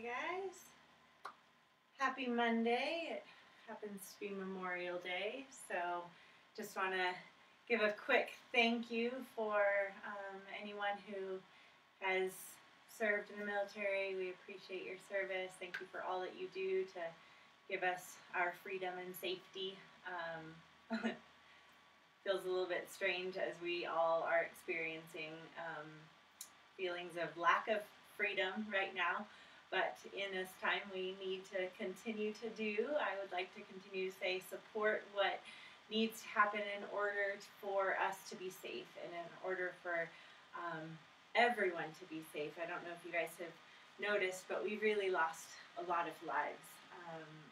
guys. Happy Monday. It happens to be Memorial Day, so just want to give a quick thank you for anyone who has served in the military. We appreciate your service. Thank you for all that you do to give us our freedom and safety. Feels a little bit strange as we all are experiencing feelings of lack of freedom right now. But in this time, we need to continue to do. I would like to continue to say support what needs to happen in order for us to be safe and in order for everyone to be safe. I don't know if you guys have noticed, but we've really lost a lot of lives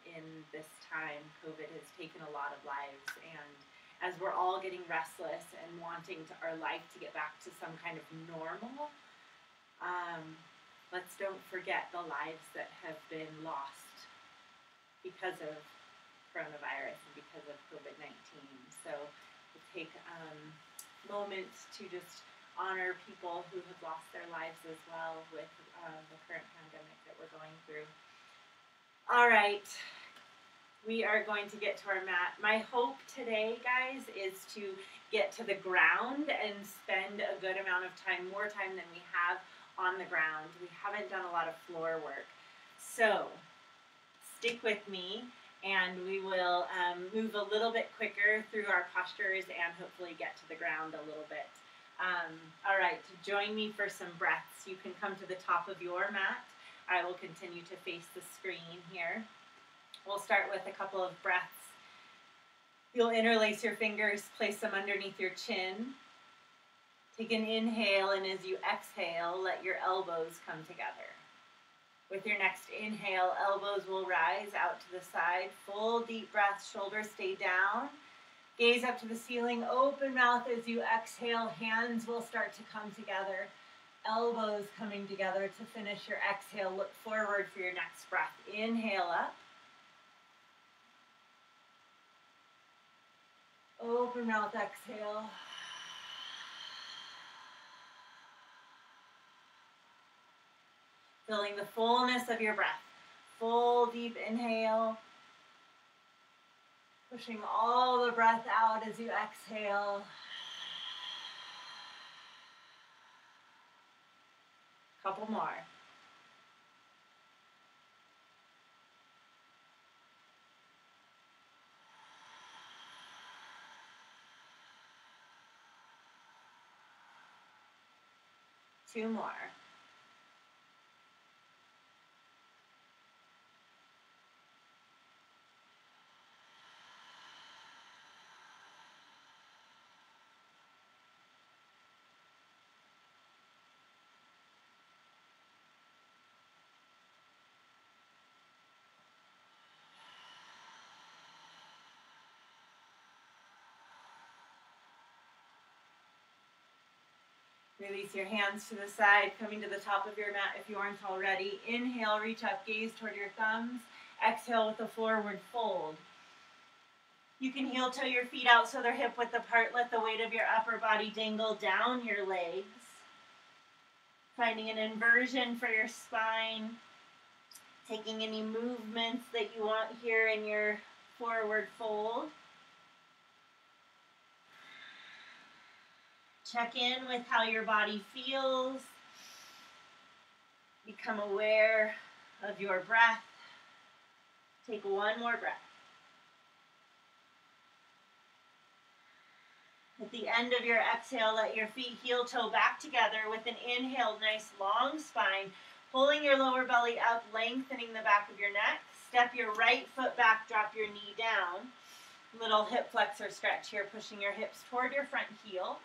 in this time. COVID has taken a lot of lives, and as we're all getting restless and wanting our life to get back to some kind of normal, let's don't forget the lives that have been lost because of coronavirus and because of COVID-19. So we'll take a moment to just honor people who have lost their lives as well with the current pandemic that we're going through. All right, we are going to get to our mat. My hope today, guys, is to get to the ground and spend a good amount of time, more time than we have on the ground. We haven't done a lot of floor work. So stick with me and we will move a little bit quicker through our postures and hopefully get to the ground a little bit. All right, join me for some breaths. You can come to the top of your mat. I will continue to face the screen here. We'll start with a couple of breaths. You'll interlace your fingers, place them underneath your chin. Take an inhale, and as you exhale, let your elbows come together. With your next inhale, elbows will rise out to the side. Full deep breath, shoulders stay down. Gaze up to the ceiling, open mouth as you exhale. Hands will start to come together. Elbows coming together to finish your exhale. Look forward for your next breath. Inhale up. Open mouth, exhale. Feeling the fullness of your breath. Full deep inhale. Pushing all the breath out as you exhale. Couple more. Two more. Release your hands to the side, coming to the top of your mat if you aren't already. Inhale, reach up, gaze toward your thumbs. Exhale with a forward fold. You can heel toe your feet out so they're hip width apart. Let the weight of your upper body dangle down your legs. Finding an inversion for your spine. Taking any movements that you want here in your forward fold. Check in with how your body feels. Become aware of your breath. Take one more breath. At the end of your exhale, let your feet heel toe back together with an inhale, nice long spine. Pulling your lower belly up, lengthening the back of your neck. Step your right foot back, drop your knee down. Little hip flexor stretch here, pushing your hips toward your front heel.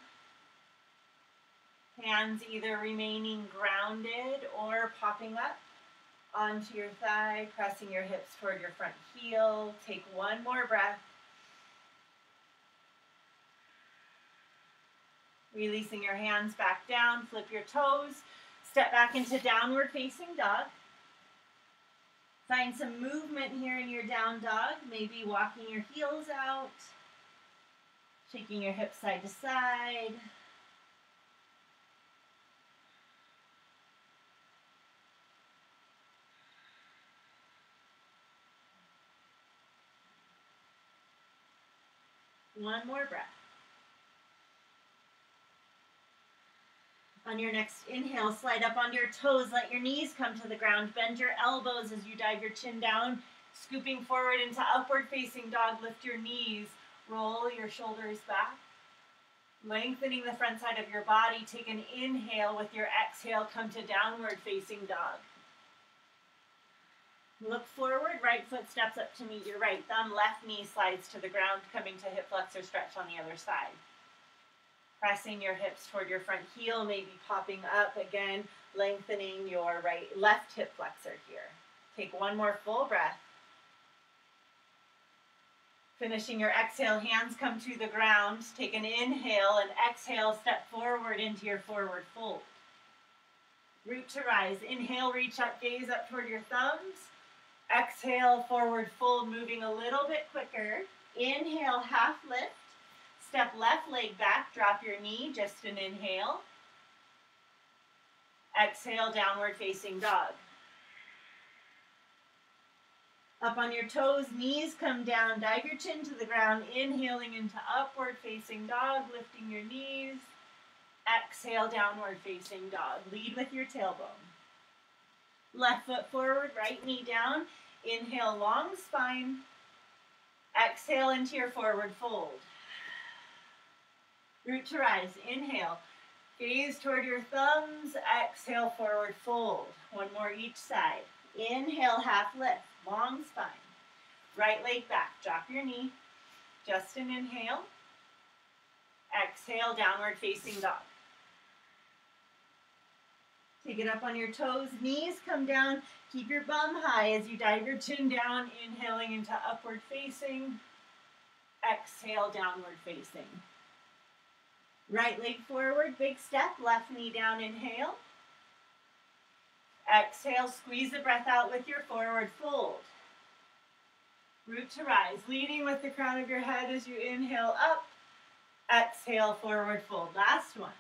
Hands either remaining grounded or popping up onto your thigh, pressing your hips toward your front heel. Take one more breath. Releasing your hands back down, flip your toes, step back into downward facing dog. Find some movement here in your down dog, maybe walking your heels out, shaking your hips side to side. One more breath. On your next inhale, slide up onto your toes. Let your knees come to the ground. Bend your elbows as you dive your chin down. Scooping forward into upward facing dog. Lift your knees. Roll your shoulders back. Lengthening the front side of your body. Take an inhale. With your exhale, come to downward facing dog. Look forward. Right foot steps up to meet your right thumb. Left knee slides to the ground, coming to hip flexor stretch on the other side. Pressing your hips toward your front heel, maybe popping up again, lengthening your left hip flexor here. Take one more full breath. Finishing your exhale, hands come to the ground. Take an inhale and exhale, step forward into your forward fold. Root to rise. Inhale, reach up, gaze up toward your thumbs. Exhale, forward fold, moving a little bit quicker. Inhale, half lift. Step left leg back, drop your knee, just an inhale. Exhale, downward facing dog. Up on your toes, knees come down, dive your chin to the ground, inhaling into upward facing dog, lifting your knees. Exhale, downward facing dog. Lead with your tailbone. Left foot forward, right knee down. Inhale, long spine. Exhale into your forward fold. Root to rise. Inhale. Gaze toward your thumbs. Exhale, forward fold. One more each side. Inhale, half lift. Long spine. Right leg back. Drop your knee. Just an inhale. Exhale, downward facing dog. Take it up on your toes. Knees come down. Keep your bum high as you dive your chin down. Inhaling into upward facing. Exhale, downward facing. Right leg forward, big step, left knee down, inhale. Exhale, squeeze the breath out with your forward fold. Root to rise, leading with the crown of your head as you inhale up. Exhale, forward fold. Last one.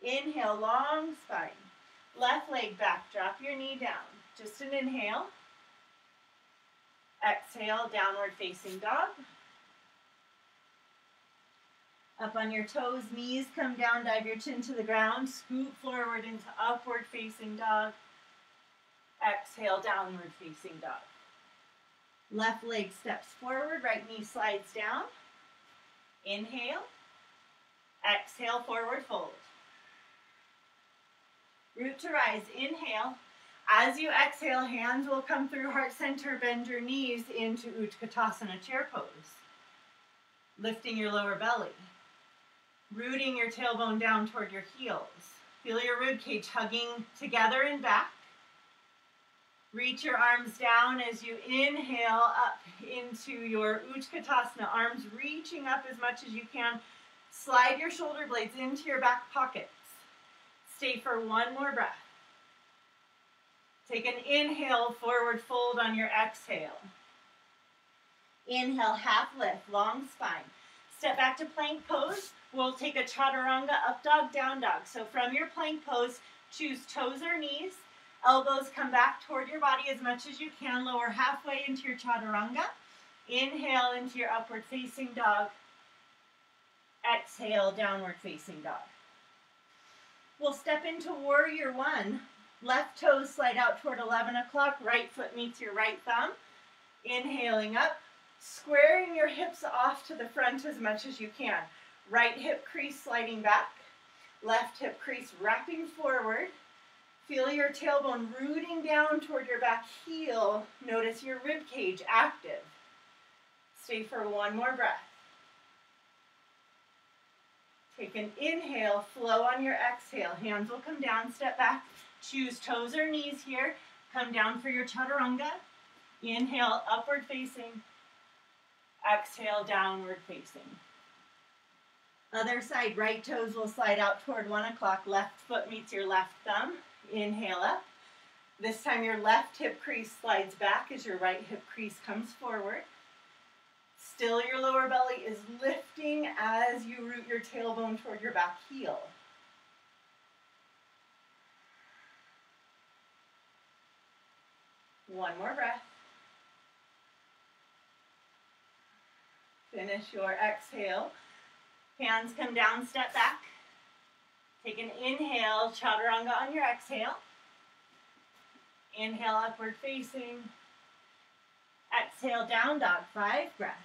Inhale, long spine. Left leg back, drop your knee down. Just an inhale. Exhale, downward facing dog. Up on your toes, knees come down, dive your chin to the ground, scoot forward into upward facing dog. Exhale, downward facing dog. Left leg steps forward, right knee slides down. Inhale. Exhale, forward fold. Root to rise, inhale. As you exhale, hands will come through heart center, bend your knees into Utkatasana chair pose. Lifting your lower belly. Rooting your tailbone down toward your heels. Feel your rib cage hugging together and back. Reach your arms down as you inhale up into your Utkatasana. Arms reaching up as much as you can. Slide your shoulder blades into your back pockets. Stay for one more breath. Take an inhale, forward fold on your exhale. Inhale, half lift, long spine. Step back to plank pose. We'll take a chaturanga, up dog, down dog. So from your plank pose, choose toes or knees. Elbows come back toward your body as much as you can. Lower halfway into your chaturanga. Inhale into your upward facing dog. Exhale, downward facing dog. We'll step into warrior one. Left toes slide out toward 11 o'clock. Right foot meets your right thumb. Inhaling up. Squaring your hips off to the front as much as you can. Right hip crease sliding back. Left hip crease wrapping forward. Feel your tailbone rooting down toward your back heel. Notice your rib cage active. Stay for one more breath. Take an inhale, flow on your exhale. Hands will come down, step back. Choose toes or knees here. Come down for your chaturanga. Inhale, upward facing. Exhale, downward facing. Other side, right toes will slide out toward 1 o'clock. Left foot meets your left thumb. Inhale up. This time your left hip crease slides back as your right hip crease comes forward. Still your lower belly is lifting as you root your tailbone toward your back heel. One more breath. Finish your exhale. Hands come down, step back. Take an inhale, chaturanga on your exhale. Inhale, upward facing. Exhale, down dog, 5 breaths.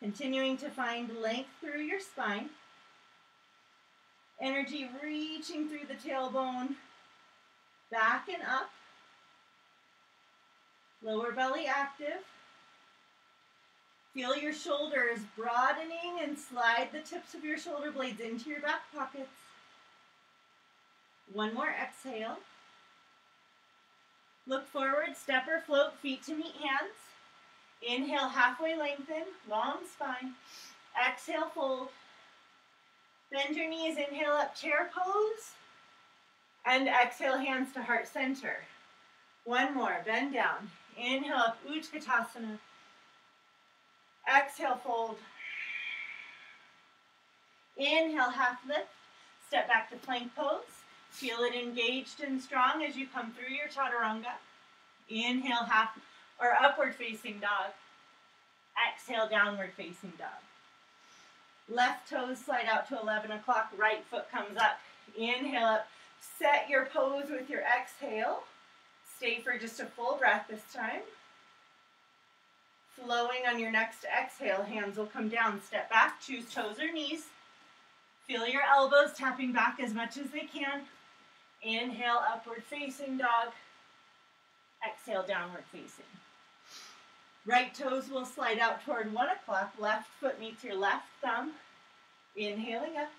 Continuing to find length through your spine. Energy reaching through the tailbone, back and up. Lower belly active. Feel your shoulders broadening and slide the tips of your shoulder blades into your back pockets. One more exhale. Look forward, step or float, feet to meet hands. Inhale, halfway lengthen, long spine. Exhale, fold. Bend your knees, inhale up, chair pose. And exhale, hands to heart center. One more, bend down. Inhale up, Utkatasana. Exhale, fold. Inhale, half lift. Step back to plank pose. Feel it engaged and strong as you come through your chaturanga. Inhale, half or upward facing dog. Exhale, downward facing dog. Left toes slide out to 11 o'clock. Right foot comes up. Inhale up. Set your pose with your exhale. Stay for just a full breath this time. Flowing on your next exhale, hands will come down. Step back, choose toes or knees. Feel your elbows tapping back as much as they can. Inhale, upward facing dog. Exhale, downward facing. Right toes will slide out toward 1 o'clock. Left foot meets your left thumb. Inhaling up.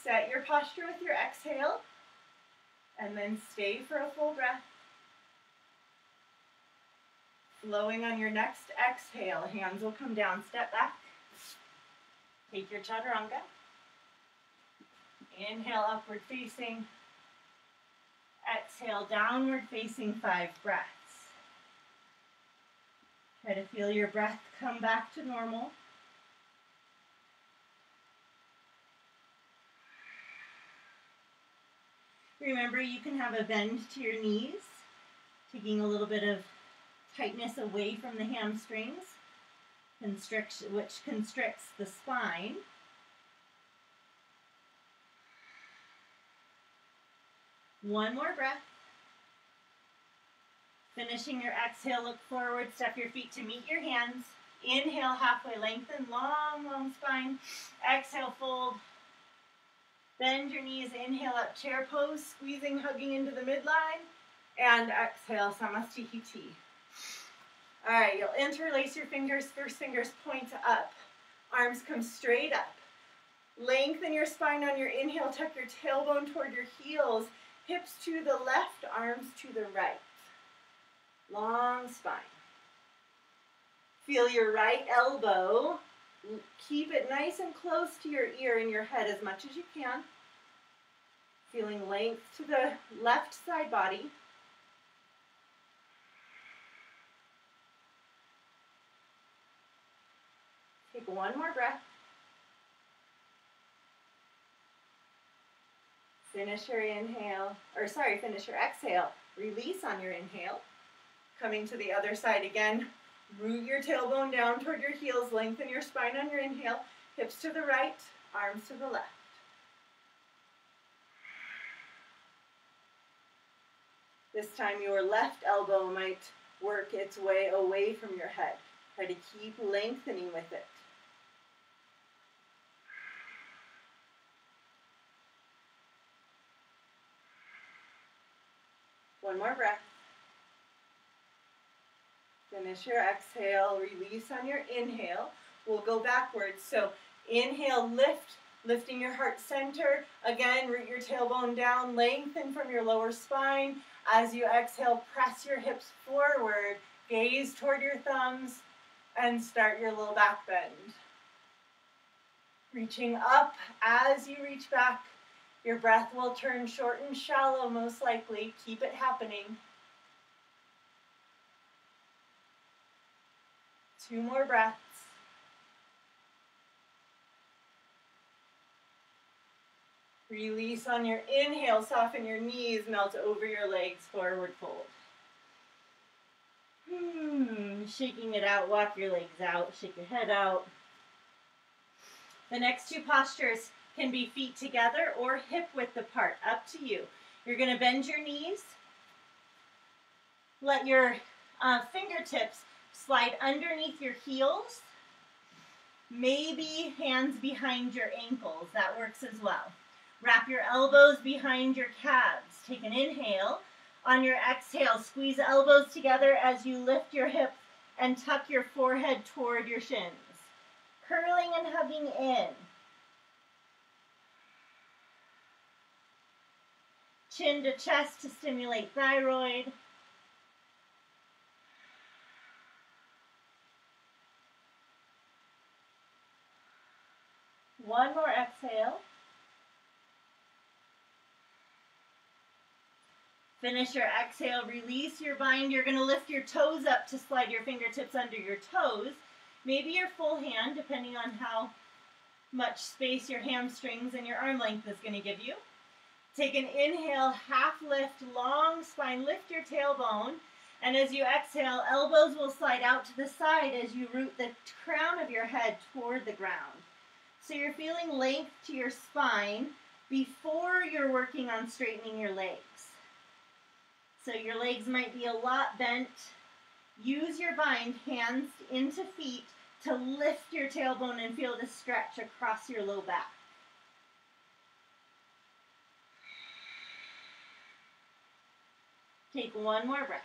Set your posture with your exhale. And then stay for a full breath. Flowing on your next exhale, hands will come down, step back. Take your chaturanga. Inhale, upward facing. Exhale, downward facing, 5 breaths. Try to feel your breath come back to normal. Remember, you can have a bend to your knees, taking a little bit of tightness away from the hamstrings, which constricts the spine. One more breath. Finishing your exhale, look forward, step your feet to meet your hands. Inhale, halfway lengthen, long, long spine. Exhale, fold. Bend your knees, inhale up, chair pose, squeezing, hugging into the midline. And exhale, Samastihiti. All right, you'll interlace your fingers, first fingers point up. Arms come straight up. Lengthen your spine on your inhale, tuck your tailbone toward your heels. Hips to the left, arms to the right. Long spine. Feel your right elbow. Keep it nice and close to your ear and your head as much as you can. Feeling length to the left side body. Take one more breath. Finish your inhale, finish your exhale. Release on your inhale. Coming to the other side again. Root your tailbone down toward your heels. Lengthen your spine on your inhale. Hips to the right, arms to the left. This time your left elbow might work its way away from your head. Try to keep lengthening with it. One more breath. Finish your exhale, release on your inhale. We'll go backwards. So inhale, lift, lifting your heart center. Again, root your tailbone down, lengthen from your lower spine. As you exhale, press your hips forward, gaze toward your thumbs, and start your little back bend. Reaching up as you reach back. Your breath will turn short and shallow, most likely. Keep it happening. 2 more breaths. Release on your inhale, soften your knees, melt over your legs, forward fold. shaking it out. Walk your legs out, shake your head out. The next two postures can be feet together or hip width apart, up to you. You're going to bend your knees. Let your fingertips slide underneath your heels. Maybe hands behind your ankles. That works as well. Wrap your elbows behind your calves. Take an inhale. On your exhale, squeeze elbows together as you lift your hips and tuck your forehead toward your shins. Curling and hugging in. Chin to chest to stimulate thyroid. One more exhale. Finish your exhale, release your bind. You're going to lift your toes up to slide your fingertips under your toes. Maybe your full hand, depending on how much space your hamstrings and your arm length is going to give you. Take an inhale, half lift, long spine, lift your tailbone. And as you exhale, elbows will slide out to the side as you root the crown of your head toward the ground. So you're feeling length to your spine before you're working on straightening your legs. So your legs might be a lot bent. Use your bind, hands into feet, to lift your tailbone and feel the stretch across your low back. Take one more breath.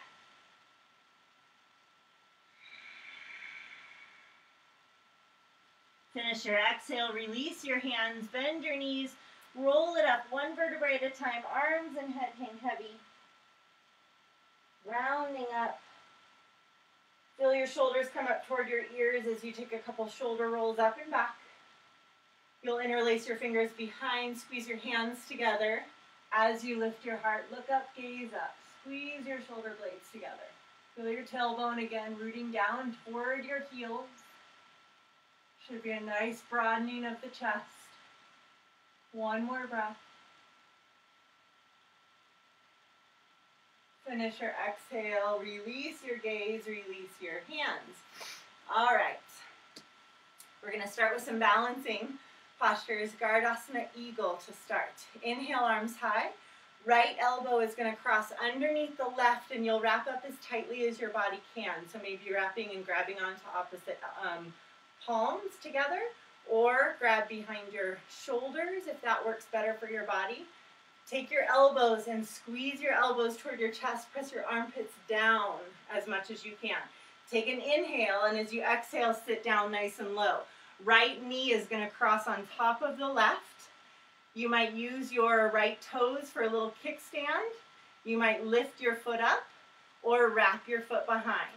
Finish your exhale, release your hands, bend your knees, roll it up one vertebrae at a time, arms and head hang heavy. Rounding up. Feel your shoulders come up toward your ears as you take a couple shoulder rolls up and back. You'll interlace your fingers behind, squeeze your hands together. As you lift your heart, look up, gaze up. Squeeze your shoulder blades together. Feel your tailbone again, rooting down toward your heels. Should be a nice broadening of the chest. One more breath. Finish your exhale, release your gaze, release your hands. All right. We're going to start with some balancing postures. Gardasana Eagle to start. Inhale, arms high. Right elbow is going to cross underneath the left, and you'll wrap up as tightly as your body can. So maybe wrapping and grabbing onto opposite palms together, or grab behind your shoulders if that works better for your body. Take your elbows and squeeze your elbows toward your chest. Press your armpits down as much as you can. Take an inhale, and as you exhale, sit down nice and low. Right knee is going to cross on top of the left. You might use your right toes for a little kickstand. You might lift your foot up or wrap your foot behind.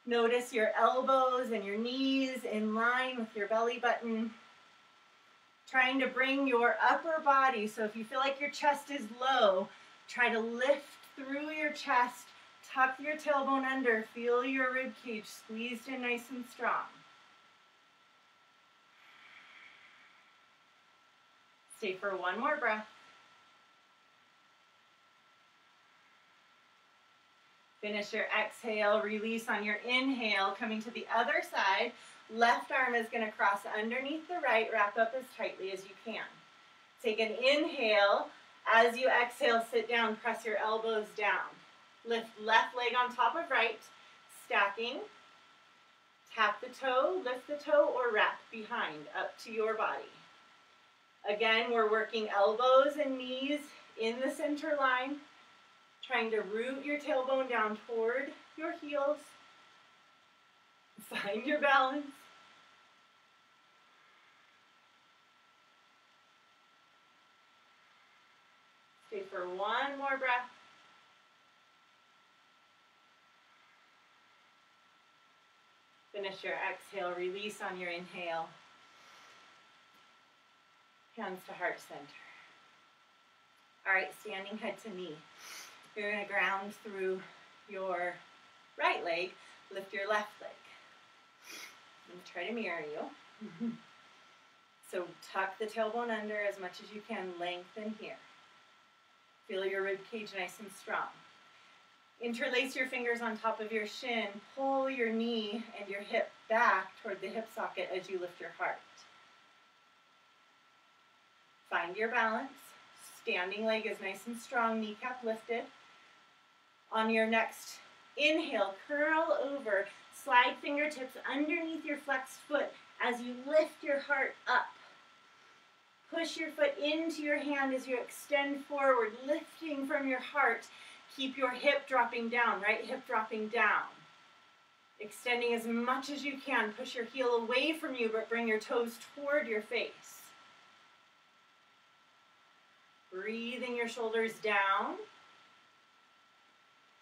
Notice your elbows and your knees in line with your belly button. Trying to bring your upper body, so if you feel like your chest is low, try to lift through your chest, tuck your tailbone under, feel your rib cage squeezed in nice and strong. Stay for one more breath. Finish your exhale, release on your inhale, coming to the other side. Left arm is going to cross underneath the right, wrap up as tightly as you can. Take an inhale. As you exhale, sit down, press your elbows down. Lift left leg on top of right, stacking. Tap the toe, lift the toe, or wrap behind, up to your body. Again, we're working elbows and knees in the center line, trying to root your tailbone down toward your heels. Find your balance. Stay for one more breath. Finish your exhale, release on your inhale. Hands to heart center. All right, standing head to knee. You're going to ground through your right leg, lift your left leg. I'm going to try to mirror you. So tuck the tailbone under as much as you can, lengthen here. Feel your rib cage nice and strong. Interlace your fingers on top of your shin. Pull your knee and your hip back toward the hip socket as you lift your heart. Find your balance. Standing leg is nice and strong, kneecap lifted. On your next inhale, curl over. Slide fingertips underneath your flexed foot as you lift your heart up. Push your foot into your hand as you extend forward, lifting from your heart. Keep your hip dropping down, right hip dropping down. Extending as much as you can. Push your heel away from you, but bring your toes toward your face. Breathing your shoulders down.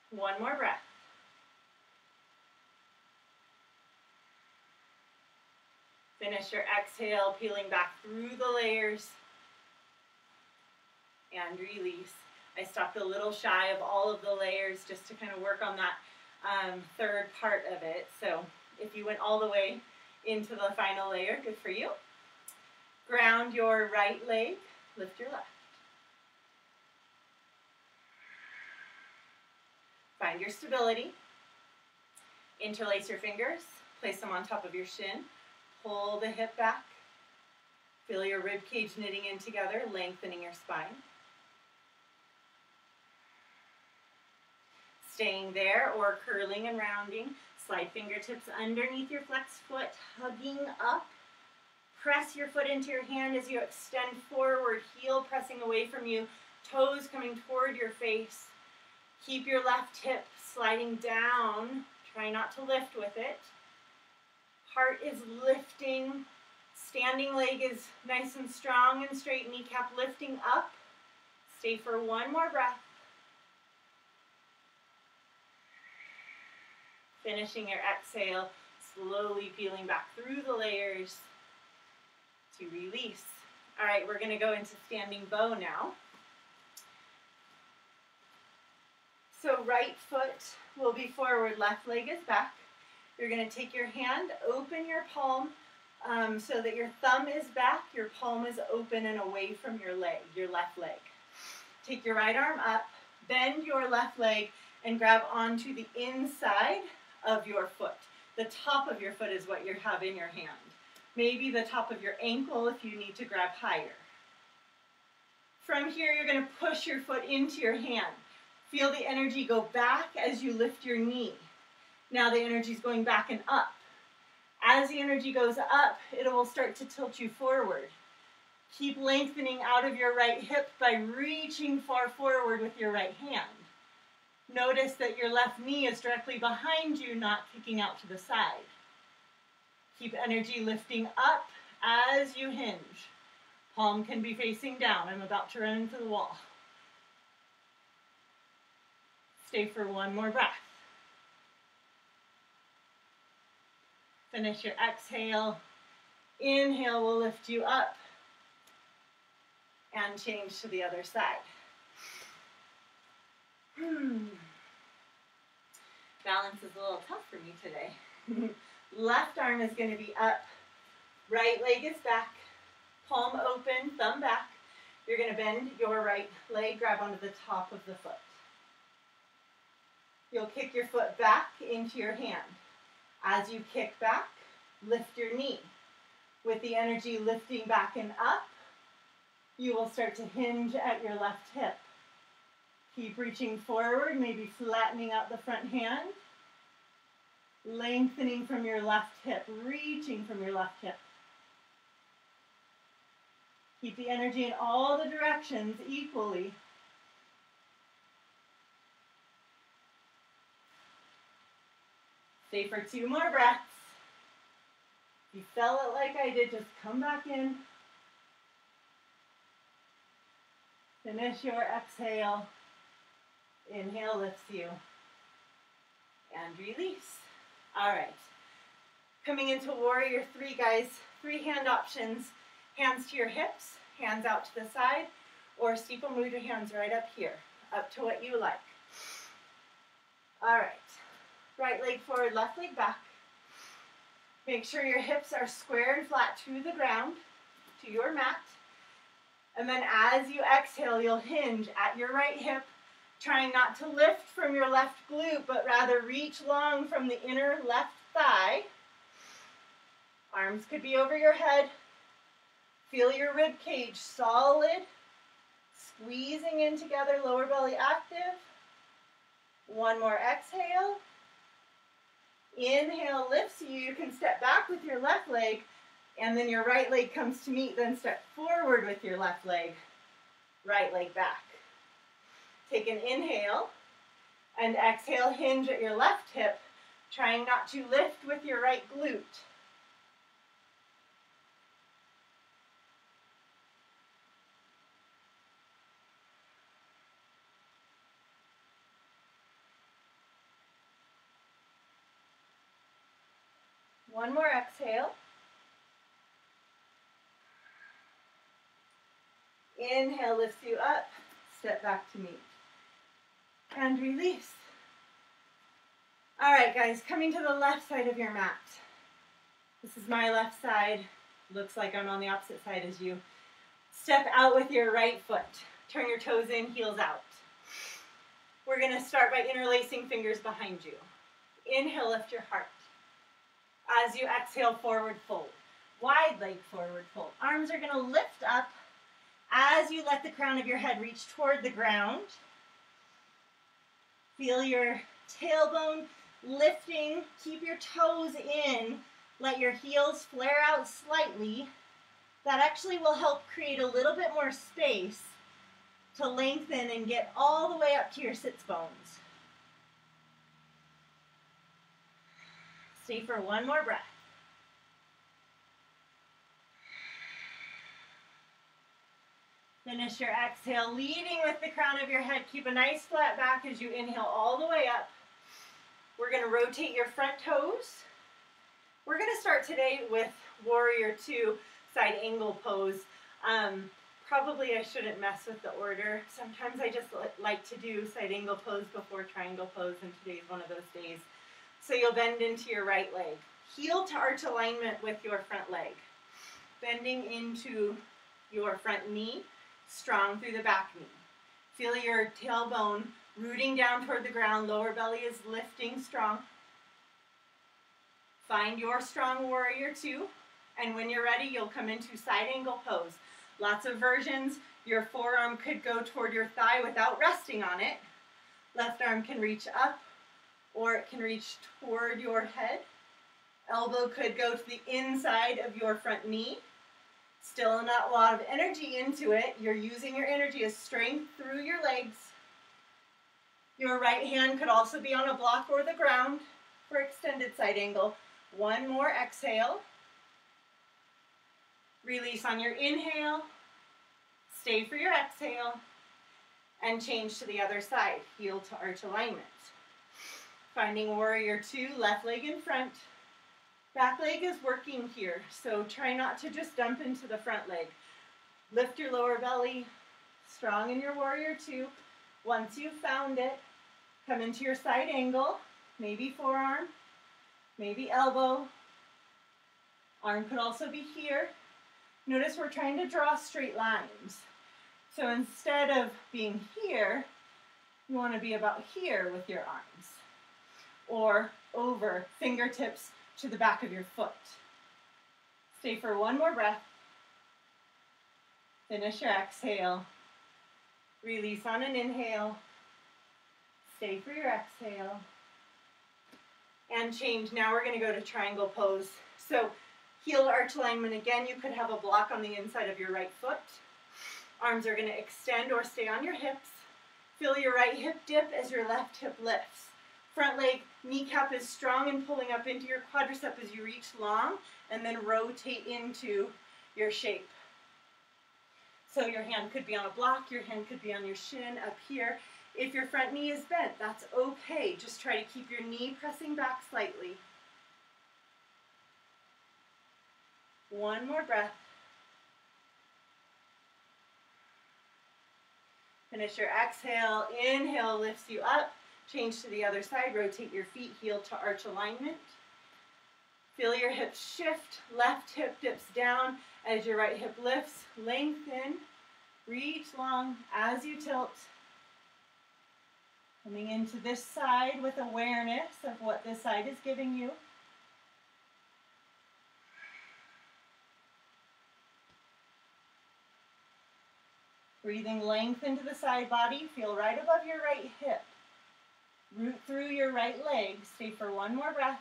One more breath. Finish your exhale, peeling back through the layers. And release. I stopped a little shy of all of the layers just to kind of work on that third part of it. So if you went all the way into the final layer, good for you. Ground your right leg, lift your left. Find your stability. Interlace your fingers, place them on top of your shin. Pull the hip back. Feel your rib cage knitting in together, lengthening your spine. Staying there or curling and rounding. Slide fingertips underneath your flexed foot, hugging up. Press your foot into your hand as you extend forward, heel pressing away from you, toes coming toward your face. Keep your left hip sliding down. Try not to lift with it. Heart is lifting. Standing leg is nice and strong and straight. Kneecap lifting up. Stay for one more breath. Finishing your exhale, slowly peeling back through the layers to release. All right, we're going to go into standing bow now. So right foot will be forward, left leg is back. You're going to take your hand, open your palm so that your thumb is back, your palm is open and away from your leg, your left leg. Take your right arm up, bend your left leg, and grab onto the inside of your foot. The top of your foot is what you have in your hand. Maybe the top of your ankle if you need to grab higher. From here, you're going to push your foot into your hand. Feel the energy go back as you lift your knee. Now the energy is going back and up. As the energy goes up, it will start to tilt you forward. Keep lengthening out of your right hip by reaching far forward with your right hand. Notice that your left knee is directly behind you, not kicking out to the side. Keep energy lifting up as you hinge. Palm can be facing down. I'm about to run into the wall. Stay for one more breath. Finish your exhale. Inhale will lift you up. And change to the other side. Balance is a little tough for me today. Left arm is going to be up. Right leg is back. Palm open, thumb back. You're going to bend your right leg, grab onto the top of the foot. You'll kick your foot back into your hand. As you kick back, lift your knee. With the energy lifting back and up, you will start to hinge at your left hip. Keep reaching forward, maybe flattening out the front hand. Lengthening from your left hip, reaching from your left hip. Keep the energy in all the directions equally. Stay for 2 more breaths. If you felt it like I did, just come back in. Finish your exhale. Inhale lifts you. And release. All right. Coming into Warrior 3, guys. 3 hand options. Hands to your hips, hands out to the side, or steeple move your hands right up here. Up to what you like. All right. Right leg forward, left leg back. Make sure your hips are square and flat to the ground, to your mat. And then as you exhale, you'll hinge at your right hip, Trying not to lift from your left glute, but rather reach long from the inner left thigh. Arms could be over your head. Feel your rib cage solid, squeezing in together, lower belly active. One more exhale. Inhale lifts you. You can step back with your left leg, and then your right leg comes to meet. Then step forward with your left leg, right leg back. Take an inhale, and exhale, hinge at your left hip, trying not to lift with your right glute. One more exhale. Inhale lifts you up, step back to meet. And release. All right, guys, coming to the left side of your mat. This is my left side. Looks like I'm on the opposite side as you. Step out with your right foot. Turn your toes in, heels out. We're going to start by interlacing fingers behind you. Inhale, lift your heart. As you exhale, forward fold. Wide leg forward fold. Arms are going to lift up as you let the crown of your head reach toward the ground. Feel your tailbone lifting. Keep your toes in. Let your heels flare out slightly. That actually will help create a little bit more space to lengthen and get all the way up to your sits bones. Stay for one more breath. Finish your exhale, leading with the crown of your head. Keep a nice flat back as you inhale all the way up. We're going to rotate your front toes. We're going to start today with Warrior 2 side angle pose. Probably I shouldn't mess with the order. Sometimes I just like to do side angle pose before triangle pose, and today's one of those days. So you'll bend into your right leg. Heel to arch alignment with your front leg. Bending into your front knee, strong through the back knee. Feel your tailbone rooting down toward the ground. Lower belly is lifting strong. Find your strong Warrior 2. And when you're ready, you'll come into side angle pose. Lots of versions. Your forearm could go toward your thigh without resting on it. Left arm can reach up, or it can reach toward your head. Elbow could go to the inside of your front knee. Still not a lot of energy into it. You're using your energy as strength through your legs. Your right hand could also be on a block or the ground for extended side angle. One more exhale. Release on your inhale. Stay for your exhale. And change to the other side. Heel to arch alignment. Finding Warrior 2, left leg in front. Back leg is working here, so try not to just dump into the front leg. Lift your lower belly, strong in your Warrior 2. Once you've found it, come into your side angle, maybe forearm, maybe elbow. Arm could also be here. Notice we're trying to draw straight lines. So instead of being here, you want to be about here with your arms. Or over, fingertips to the back of your foot. Stay for one more breath. Finish your exhale. Release on an inhale. Stay for your exhale. And change. Now we're going to go to triangle pose. So heel arch alignment again. You could have a block on the inside of your right foot. Arms are going to extend or stay on your hips. Feel your right hip dip as your left hip lifts. Front leg, kneecap is strong and pulling up into your quadricep as you reach long, and then rotate into your shape. So your hand could be on a block, your hand could be on your shin up here. If your front knee is bent, that's okay. Just try to keep your knee pressing back slightly. One more breath. Finish your exhale. Inhale lifts you up. Change to the other side. Rotate your feet, heel to arch alignment. Feel your hips shift. Left hip dips down as your right hip lifts. Lengthen. Reach long as you tilt. Coming into this side with awareness of what this side is giving you. Breathing length into the side body. Feel right above your right hip. Root through your right leg. Stay for one more breath.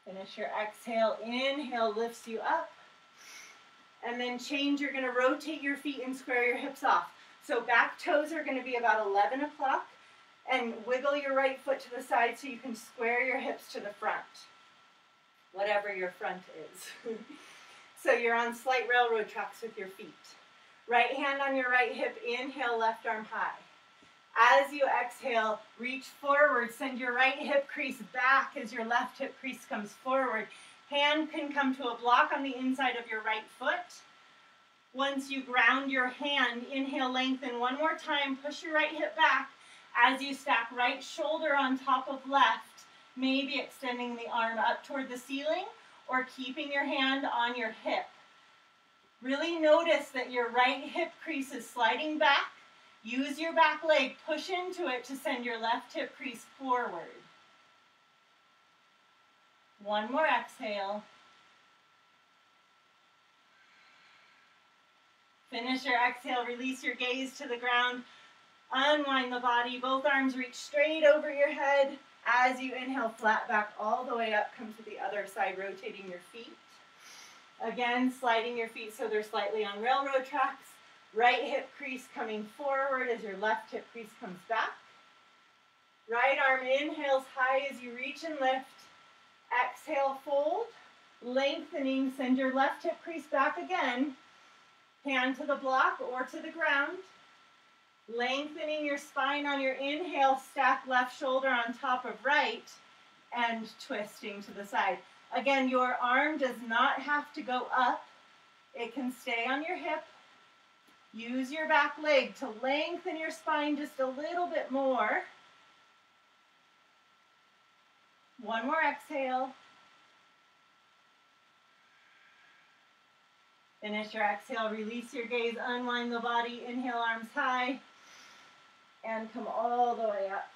Finish your exhale. Inhale lifts you up. And then change. You're going to rotate your feet and square your hips off. So back toes are going to be about 11 o'clock. And wiggle your right foot to the side so you can square your hips to the front. Whatever your front is. So you're on slight railroad tracks with your feet. Right hand on your right hip. Inhale, left arm high. As you exhale, reach forward. Send your right hip crease back as your left hip crease comes forward. Hand can come to a block on the inside of your right foot. Once you ground your hand, inhale, lengthen one more time. Push your right hip back as you stack right shoulder on top of left, maybe extending the arm up toward the ceiling or keeping your hand on your hip. Really notice that your right hip crease is sliding back. Use your back leg, push into it to send your left hip crease forward. One more exhale. Finish your exhale, release your gaze to the ground. Unwind the body, both arms reach straight over your head. As you inhale, flat back all the way up, come to the other side, rotating your feet. Again, sliding your feet so they're slightly on railroad tracks. Right hip crease coming forward as your left hip crease comes back. Right arm inhales high as you reach and lift. Exhale, fold. Lengthening, send your left hip crease back again. Hand to the block or to the ground. Lengthening your spine on your inhale, stack left shoulder on top of right, and twisting to the side. Again, your arm does not have to go up. It can stay on your hip. Use your back leg to lengthen your spine just a little bit more. One more exhale. Finish your exhale, release your gaze, unwind the body, inhale, arms high, and come all the way up.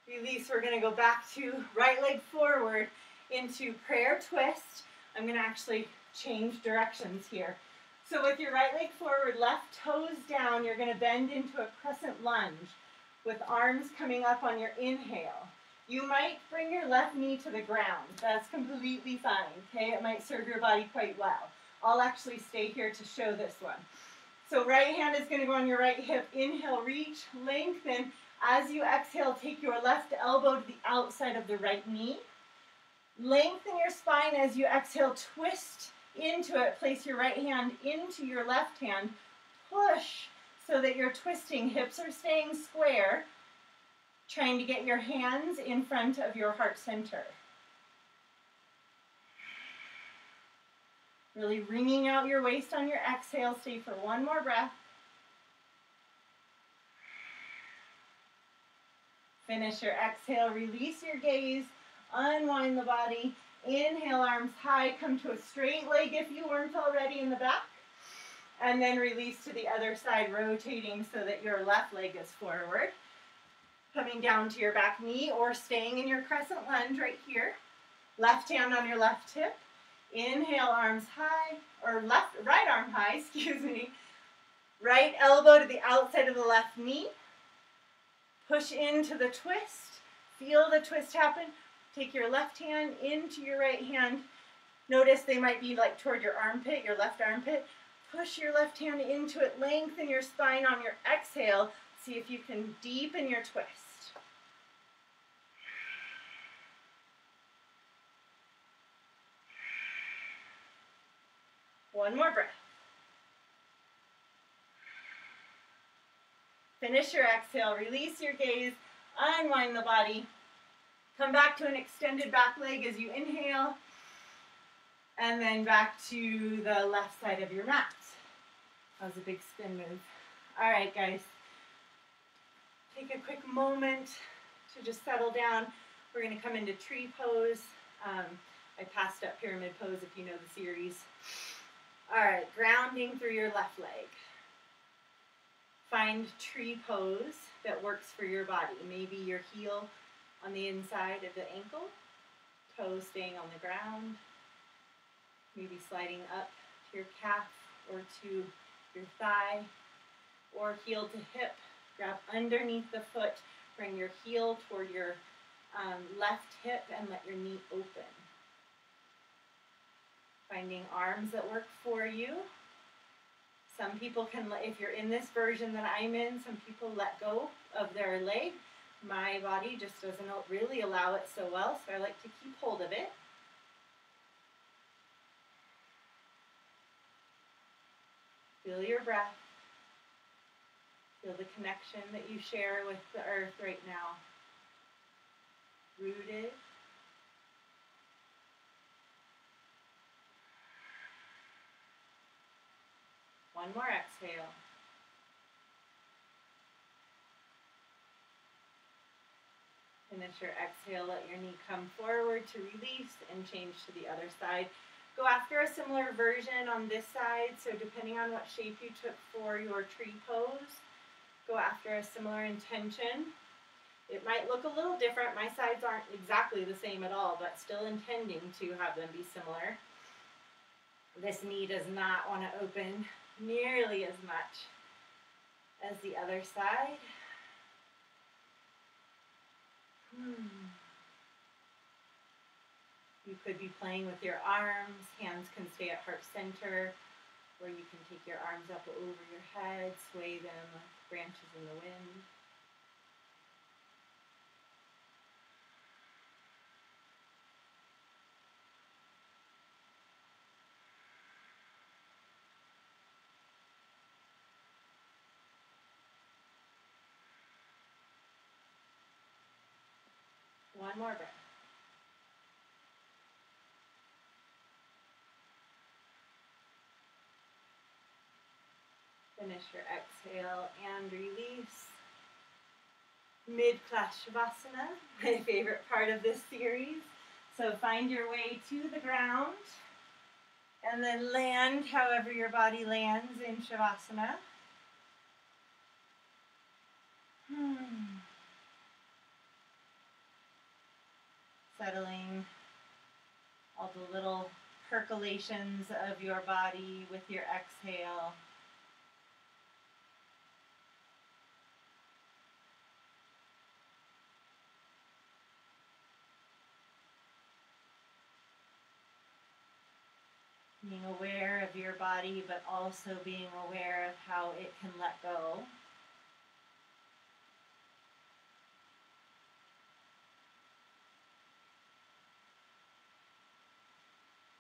Release, we're going to go back to right leg forward into prayer twist. I'm going to actually change directions here. So with your right leg forward, left toes down, you're going to bend into a crescent lunge with arms coming up on your inhale. You might bring your left knee to the ground. That's completely fine, okay? It might serve your body quite well. I'll actually stay here to show this one. So right hand is going to go on your right hip. Inhale, reach, lengthen. As you exhale, take your left elbow to the outside of the right knee. Lengthen your spine as you exhale, twist into it. Place your right hand into your left hand. Push so that you're twisting. Hips are staying square. Trying to get your hands in front of your heart center. Really wringing out your waist on your exhale. Stay for one more breath. Finish your exhale. Release your gaze. Unwind the body. Inhale, arms high. Come to a straight leg if you weren't already in the back. And then release to the other side, rotating so that your left leg is forward. Coming down to your back knee or staying in your crescent lunge right here. Left hand on your left hip. Inhale, arms high, or right arm high, excuse me. Right elbow to the outside of the left knee. Push into the twist. Feel the twist happen. Take your left hand into your right hand. Notice they might be like toward your armpit, your left armpit. Push your left hand into it. Lengthen your spine on your exhale. See if you can deepen your twist. One more breath. Finish your exhale. Release your gaze. Unwind the body. Come back to an extended back leg as you inhale. And then back to the left side of your mat. That was a big spin move. All right, guys. Take a quick moment to just settle down. We're going to come into tree pose. I passed up pyramid pose if you know the series. All right, grounding through your left leg. Find tree pose that works for your body. Maybe your heel on the inside of the ankle, toes staying on the ground, maybe sliding up to your calf or to your thigh, or heel to hip. Grab underneath the foot, bring your heel toward your left hip and let your knee open. Finding arms that work for you. Some people can, if you're in this version that I'm in, some people let go of their leg. My body just doesn't really allow it so well, so I like to keep hold of it. Feel your breath. Feel the connection that you share with the earth right now. Rooted. One more exhale. Finish your exhale, let your knee come forward to release and change to the other side. Go after a similar version on this side, so depending on what shape you took for your tree pose, go after a similar intention. It might look a little different. My sides aren't exactly the same at all, but still intending to have them be similar. This knee does not want to open nearly as much as the other side. You could be playing with your arms. Hands can stay at heart center, or you can take your arms up over your head, sway them like branches in the wind. One more breath. Finish your exhale and release. Mid-class Shavasana, my favorite part of this series. So find your way to the ground and then land however your body lands in Shavasana. Settling all the little percolations of your body with your exhale. Being aware of your body, but also being aware of how it can let go.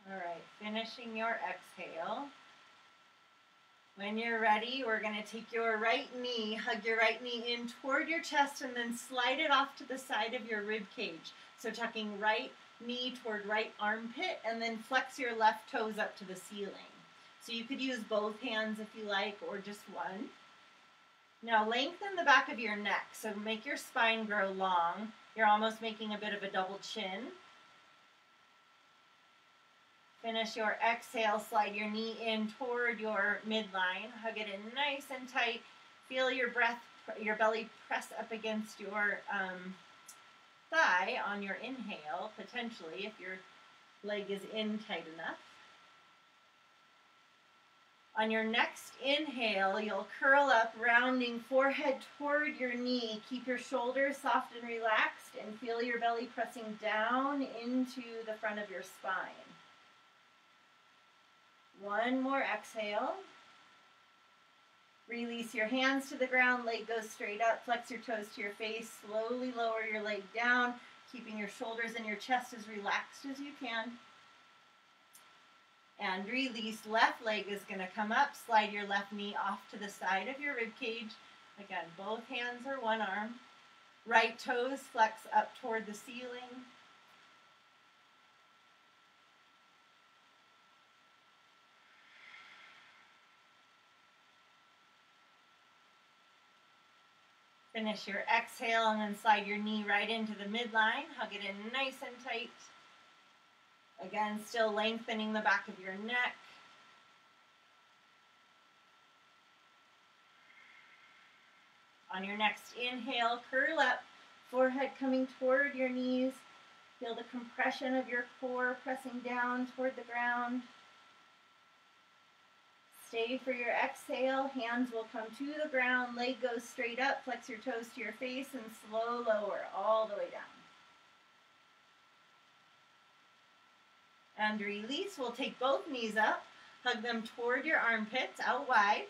All right, finishing your exhale. When you're ready, we're going to take your right knee, hug your right knee in toward your chest, and then slide it off to the side of your rib cage. So tucking right knee toward right armpit, and then flex your left toes up to the ceiling. So you could use both hands if you like, or just one. Now lengthen the back of your neck, so make your spine grow long. You're almost making a bit of a double chin. Finish your exhale, slide your knee in toward your midline, hug it in nice and tight. Feel your breath, your belly press up against your thigh on your inhale, potentially, if your leg is in tight enough. On your next inhale, you'll curl up, rounding forehead toward your knee. Keep your shoulders soft and relaxed, and feel your belly pressing down into the front of your spine. One more exhale. Release your hands to the ground, leg goes straight up, flex your toes to your face, slowly lower your leg down, keeping your shoulders and your chest as relaxed as you can. And release, left leg is going to come up, slide your left knee off to the side of your rib cage. Again, both hands or one arm. Right toes flex up toward the ceiling. Finish your exhale and then slide your knee right into the midline. Hug it in nice and tight. Again, still lengthening the back of your neck. On your next inhale, curl up, forehead coming toward your knees. Feel the compression of your core pressing down toward the ground. Stay for your exhale. Hands will come to the ground. Leg goes straight up. Flex your toes to your face and slow lower all the way down. And release. We'll take both knees up. Hug them toward your armpits, out wide.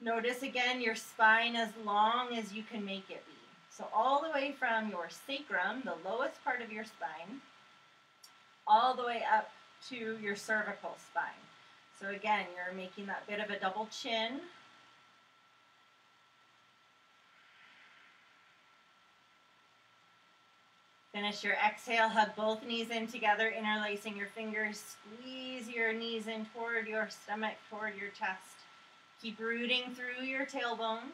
Notice again your spine as long as you can make it be. So all the way from your sacrum, the lowest part of your spine, all the way up to your cervical spine. So again, you're making that bit of a double chin. Finish your exhale, hug both knees in together, interlacing your fingers. Squeeze your knees in toward your stomach, toward your chest. Keep rooting through your tailbone.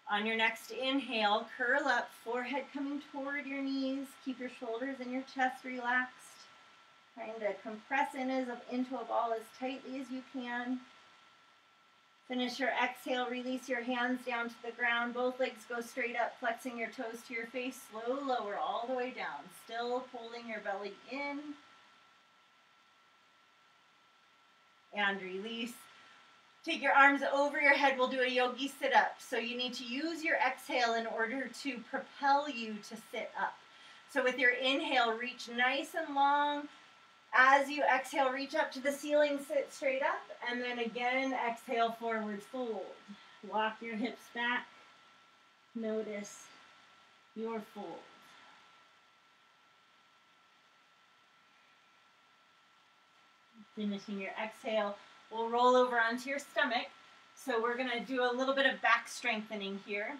On your next inhale, curl up, forehead coming toward your knees. Keep your shoulders and your chest relaxed. Trying to compress into a ball as tightly as you can. Finish your exhale, release your hands down to the ground. Both legs go straight up, flexing your toes to your face. Slow lower all the way down. Still pulling your belly in. And release. Take your arms over your head. We'll do a Yogi Sit Up. So you need to use your exhale in order to propel you to sit up. So with your inhale, reach nice and long. As you exhale, reach up to the ceiling, sit straight up, and then again, exhale, forward fold. Walk your hips back. Notice your fold. Finishing your exhale, we'll roll over onto your stomach. So we're going to do a little bit of back strengthening here.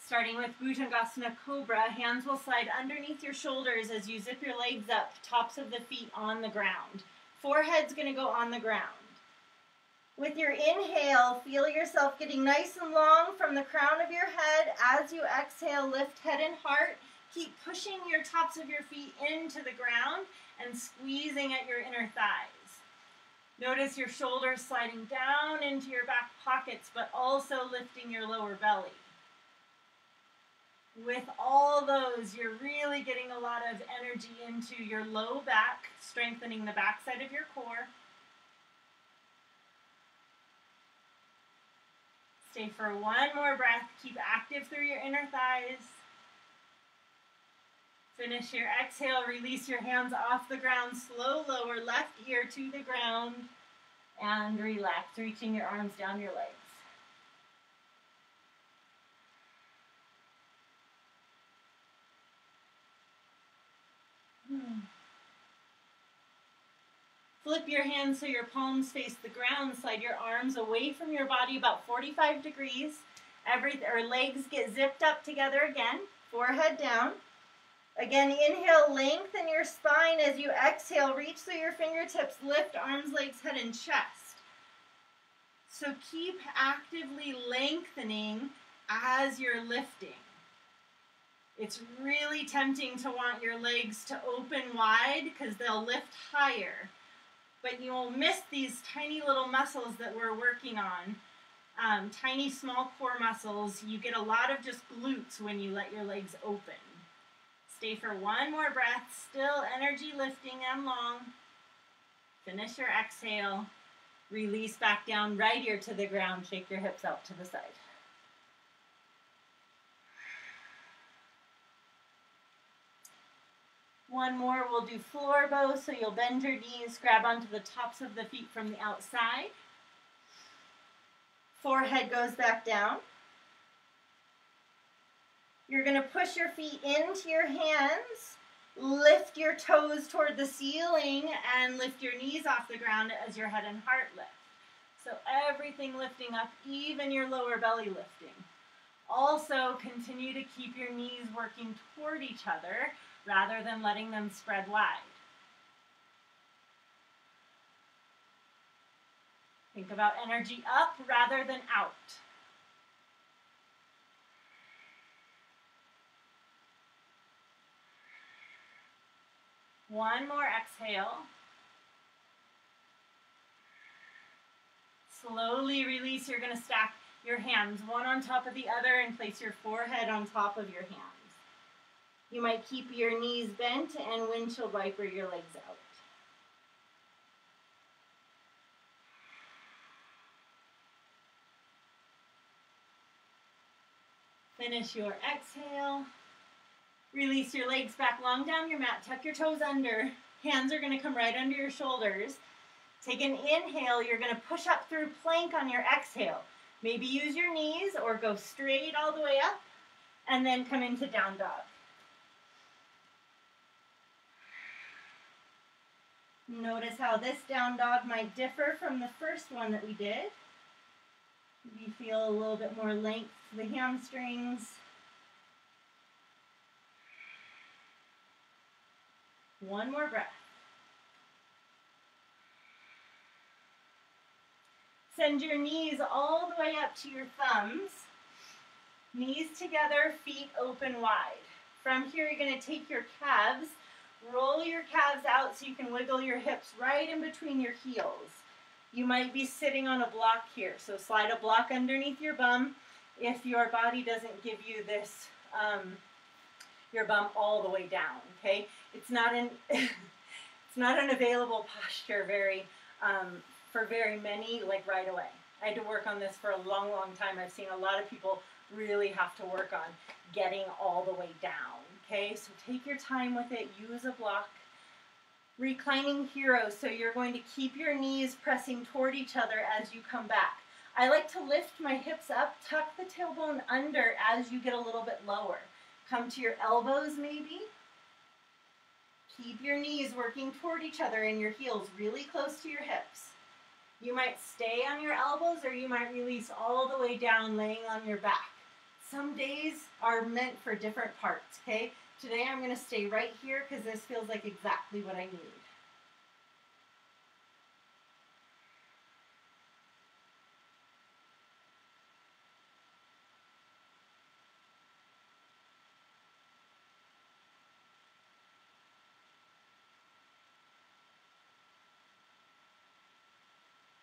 Starting with Bhujangasana Cobra, hands will slide underneath your shoulders as you zip your legs up, tops of the feet on the ground. Forehead's going to go on the ground. With your inhale, feel yourself getting nice and long from the crown of your head. As you exhale, lift head and heart. Keep pushing your tops of your feet into the ground and squeezing at your inner thighs. Notice your shoulders sliding down into your back pockets, but also lifting your lower belly. With all those, you're really getting a lot of energy into your low back, strengthening the back side of your core. Stay for one more breath. Keep active through your inner thighs. Finish your exhale. Release your hands off the ground. Slow lower, left ear to the ground. And relax, reaching your arms down your legs. Flip your hands so your palms face the ground. Slide your arms away from your body about 45 degrees. Legs get zipped up together again. Forehead down. Again, inhale, lengthen your spine. As you exhale, reach through your fingertips. Lift arms, legs, head, and chest. So keep actively lengthening as you're lifting. It's really tempting to want your legs to open wide because they'll lift higher. But you will miss these tiny little muscles that we're working on. Tiny, small core muscles. You get a lot of just glutes when you let your legs open. Stay for one more breath. Still energy lifting and long. Finish your exhale. Release back down, right ear to the ground. Shake your hips out to the side. One more, we'll do floor bow, so you'll bend your knees, grab onto the tops of the feet from the outside. Forehead goes back down. You're going to push your feet into your hands, lift your toes toward the ceiling, and lift your knees off the ground as your head and heart lift. So everything lifting up, even your lower belly lifting. Also, continue to keep your knees working toward each other, rather than letting them spread wide. Think about energy up rather than out. One more exhale. Slowly release. You're going to stack your hands one on top of the other and place your forehead on top of your hands. You might keep your knees bent and windshield wiper your legs out. Finish your exhale. Release your legs back long down your mat. Tuck your toes under. Hands are going to come right under your shoulders. Take an inhale. You're going to push up through plank on your exhale. Maybe use your knees or go straight all the way up and then come into down dog. Notice how this down dog might differ from the first one that we did. You feel a little bit more length to the hamstrings. One more breath. Send your knees all the way up to your thumbs. Knees together, feet open wide. From here, you're going to take your calves, roll your calves out so you can wiggle your hips right in between your heels. You might be sitting on a block here, so slide a block underneath your bum if your body doesn't give you this, your bum all the way down, okay? It's not an available posture for very many, like right away. I had to work on this for a long, long time. I've seen a lot of people really have to work on getting all the way down, okay? So take your time with it, use a block. Reclining hero, so you're going to keep your knees pressing toward each other as you come back. I like to lift my hips up, tuck the tailbone under as you get a little bit lower. Come to your elbows maybe. Keep your knees working toward each other and your heels really close to your hips. You might stay on your elbows or you might release all the way down laying on your back. Some days are meant for different parts, okay? Today I'm going to stay right here because this feels like exactly what I need.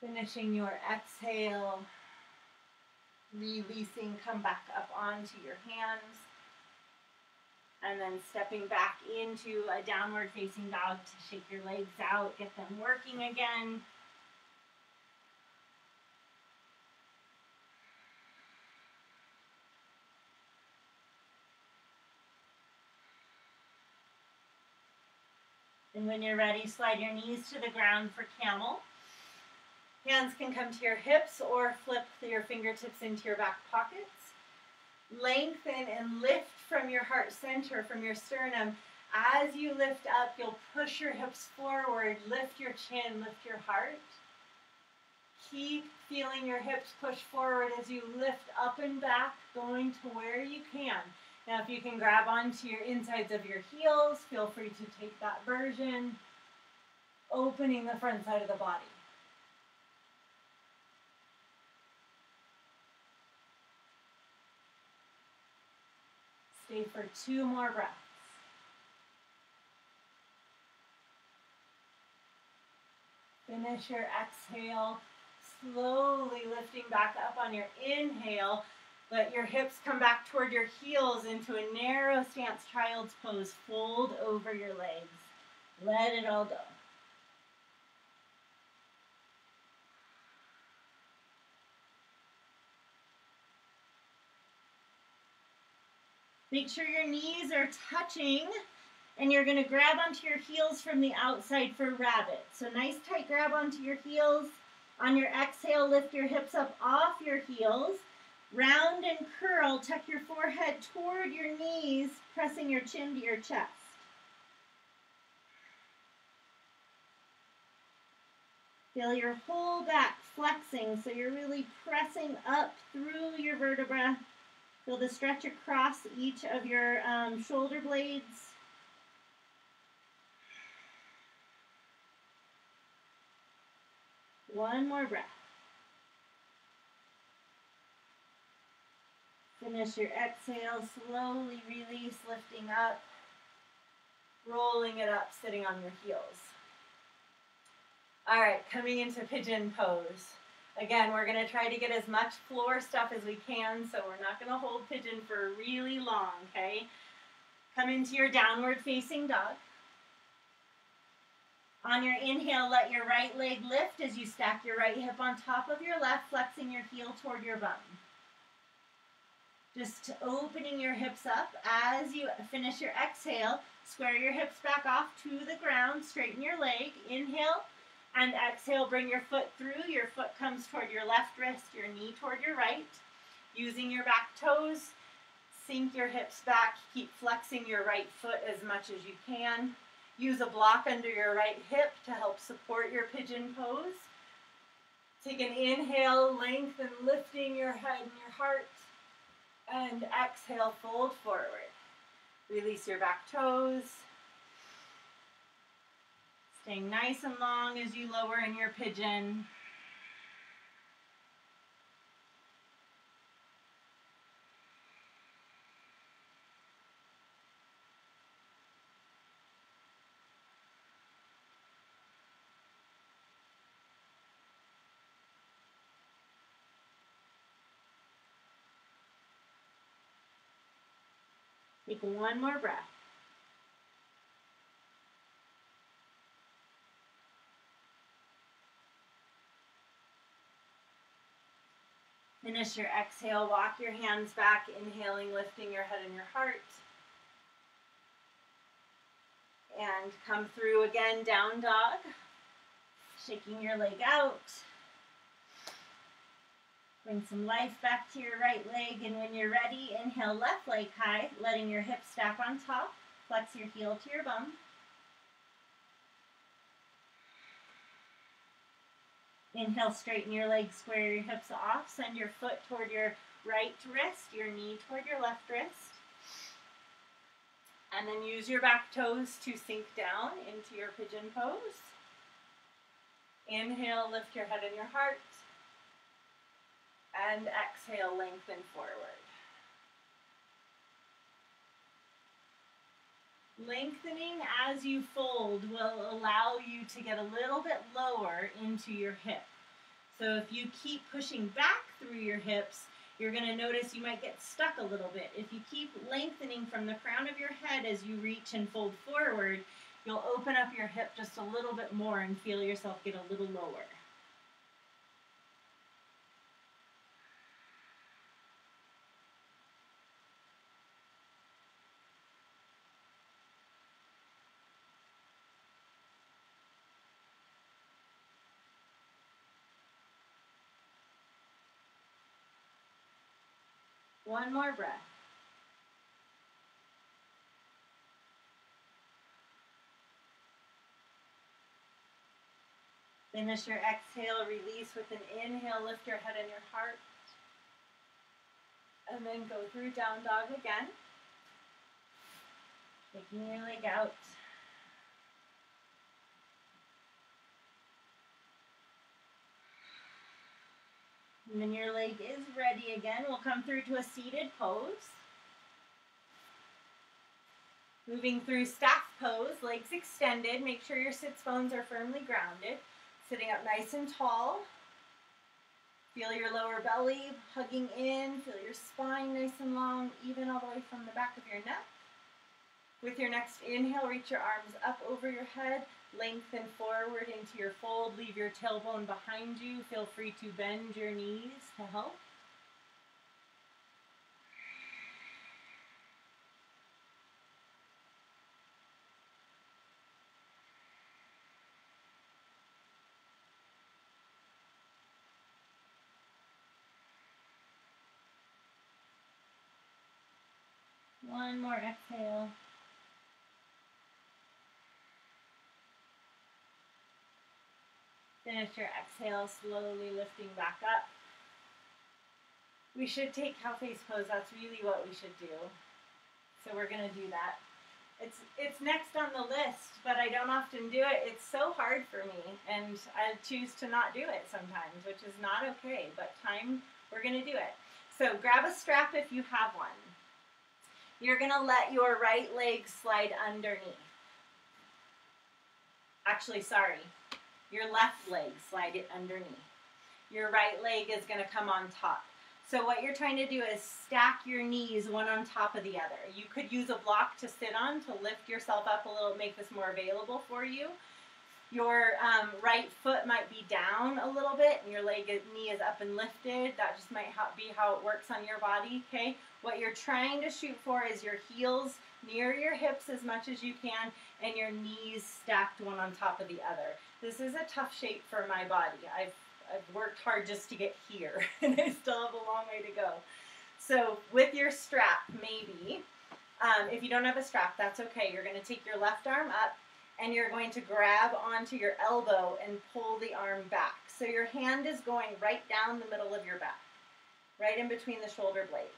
Finishing your exhale, releasing, come back up onto your hands. And then stepping back into a downward facing dog to shake your legs out, get them working again. And when you're ready, slide your knees to the ground for camel. Hands can come to your hips or flip your fingertips into your back pockets. Lengthen and lift from your heart center, from your sternum. As you lift up, you'll push your hips forward, lift your chin, lift your heart. Keep feeling your hips push forward as you lift up and back, going to where you can. Now, if you can grab onto your insides of your heels, feel free to take that version, opening the front side of the body. Stay for 2 more breaths. Finish your exhale, slowly lifting back up on your inhale. Let your hips come back toward your heels into a narrow stance, child's pose. Fold over your legs. Let it all go. Make sure your knees are touching, and you're going to grab onto your heels from the outside for rabbit. So nice tight grab onto your heels. On your exhale, lift your hips up off your heels. Round and curl, tuck your forehead toward your knees, pressing your chin to your chest. Feel your whole back flexing, so you're really pressing up through your vertebra. Feel the stretch across each of your shoulder blades. One more breath. Finish your exhale, slowly release, lifting up, rolling it up, sitting on your heels. All right, coming into pigeon pose. Again, we're going to try to get as much floor stuff as we can, so we're not going to hold pigeon for really long, okay? Come into your downward facing dog. On your inhale, let your right leg lift as you stack your right hip on top of your left, flexing your heel toward your bum. Just opening your hips up. As you finish your exhale, square your hips back off to the ground, straighten your leg. Inhale and exhale, bring your foot through. Your foot comes toward your left wrist, your knee toward your right. Using your back toes, sink your hips back. Keep flexing your right foot as much as you can. Use a block under your right hip to help support your pigeon pose. Take an inhale, lengthen, lifting your head and your heart. And exhale, fold forward. Release your back toes. Staying nice and long as you lower in your pigeon. Take one more breath. Finish your exhale, walk your hands back, inhaling, lifting your head and your heart. And come through again, down dog. Shaking your leg out. Bring some life back to your right leg, and when you're ready, inhale left leg high, letting your hips stack on top. Flex your heel to your bum. Inhale, straighten your legs, square your hips off. Send your foot toward your right wrist, your knee toward your left wrist. And then use your back toes to sink down into your pigeon pose. Inhale, lift your head and your heart. And exhale, lengthen forward. Lengthening as you fold will allow you to get a little bit lower into your hip. So if you keep pushing back through your hips, you're going to notice you might get stuck a little bit. If you keep lengthening from the crown of your head as you reach and fold forward, you'll open up your hip just a little bit more and feel yourself get a little lower. One more breath. Finish your exhale, release with an inhale, lift your head and your heart. And then go through down dog again. Taking your leg out. And when your leg is ready again, we'll come through to a seated pose. Moving through staff pose, legs extended. Make sure your sits bones are firmly grounded. Sitting up nice and tall. Feel your lower belly hugging in. Feel your spine nice and long, even all the way from the back of your neck. With your next inhale, reach your arms up over your head. Lengthen forward into your fold. Leave your tailbone behind you. Feel free to bend your knees to help. One more exhale. Finish your exhale, slowly lifting back up. We should take cow face pose. That's really what we should do. So we're going to do that. It's next on the list, but I don't often do it. It's so hard for me, and I choose to not do it sometimes, which is not okay, but we're going to do it. So grab a strap if you have one. You're going to let your right leg slide underneath. Actually, sorry. Your left leg, slide it underneath. Your right leg is going to come on top. So what you're trying to do is stack your knees one on top of the other. You could use a block to sit on to lift yourself up a little, make this more available for you. Your right foot might be down a little bit and your knee is up and lifted. That just might be how it works on your body, okay? What you're trying to shoot for is your heels near your hips as much as you can and your knees stacked one on top of the other. This is a tough shape for my body. I've worked hard just to get here and I still have a long way to go. So with your strap, maybe, if you don't have a strap, that's okay. You're going to take your left arm up and you're going to grab onto your elbow and pull the arm back. So your hand is going right down the middle of your back, right in between the shoulder blades.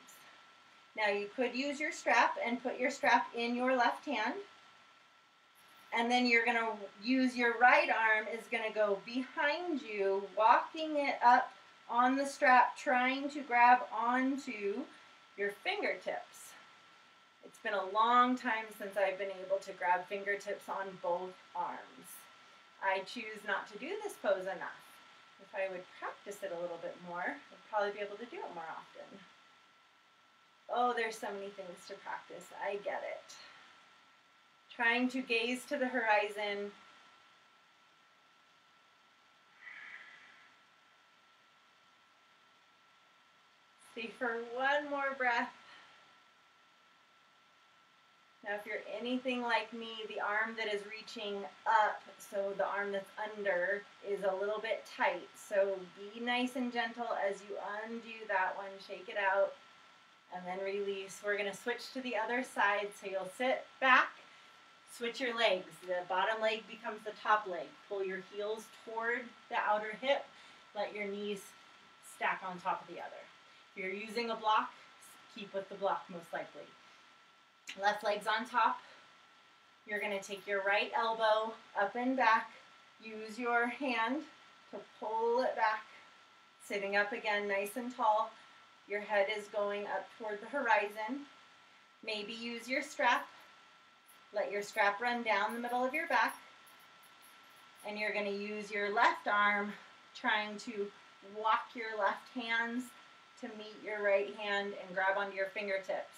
Now you could use your strap and put your strap in your left hand. And then you're going to use your right arm is going to go behind you, walking it up on the strap, trying to grab onto your fingertips. It's been a long time since I've been able to grab fingertips on both arms. I choose not to do this pose enough. If I would practice it a little bit more, I'd probably be able to do it more often. Oh, there's so many things to practice. I get it. Trying to gaze to the horizon. Stay for one more breath. Now, if you're anything like me, the arm that is reaching up, so the arm that's under, is a little bit tight. So be nice and gentle as you undo that one. Shake it out and then release. We're going to switch to the other side. So you'll sit back. Switch your legs. The bottom leg becomes the top leg. Pull your heels toward the outer hip. Let your knees stack on top of the other. If you're using a block, keep with the block most likely. Left leg's on top. You're going to take your right elbow up and back. Use your hand to pull it back. Sitting up again nice and tall. Your head is going up toward the horizon. Maybe use your strap. Let your strap run down the middle of your back. And you're going to use your left arm trying to walk your left hands to meet your right hand and grab onto your fingertips.